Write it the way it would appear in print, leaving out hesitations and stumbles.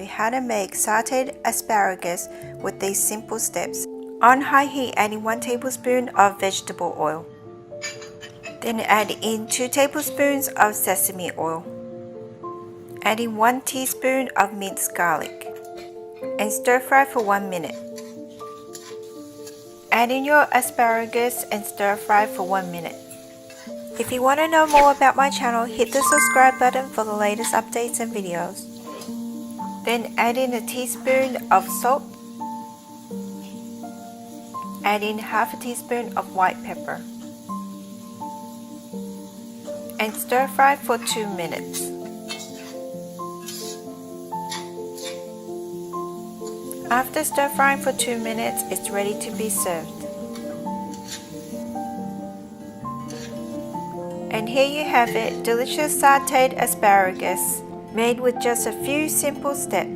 How to make sauteed asparagus with these simple steps. On high heat, adding 1 tablespoon of vegetable oil. Then add in 2 tablespoons of sesame oil. Adding 1 teaspoon of minced garlic. And stir fry for 1 minute. Add in your asparagus and stir fry for 1 minute. If you want to know more about my channel, hit the subscribe button for the latest updates and videos. Then add in a teaspoon of salt. Add in half a teaspoon of white pepper. And stir fry for 2 minutes. After stir frying for 2 minutes, it's ready to be served. And here you have it, delicious sauteed asparagus, made with just a few simple steps.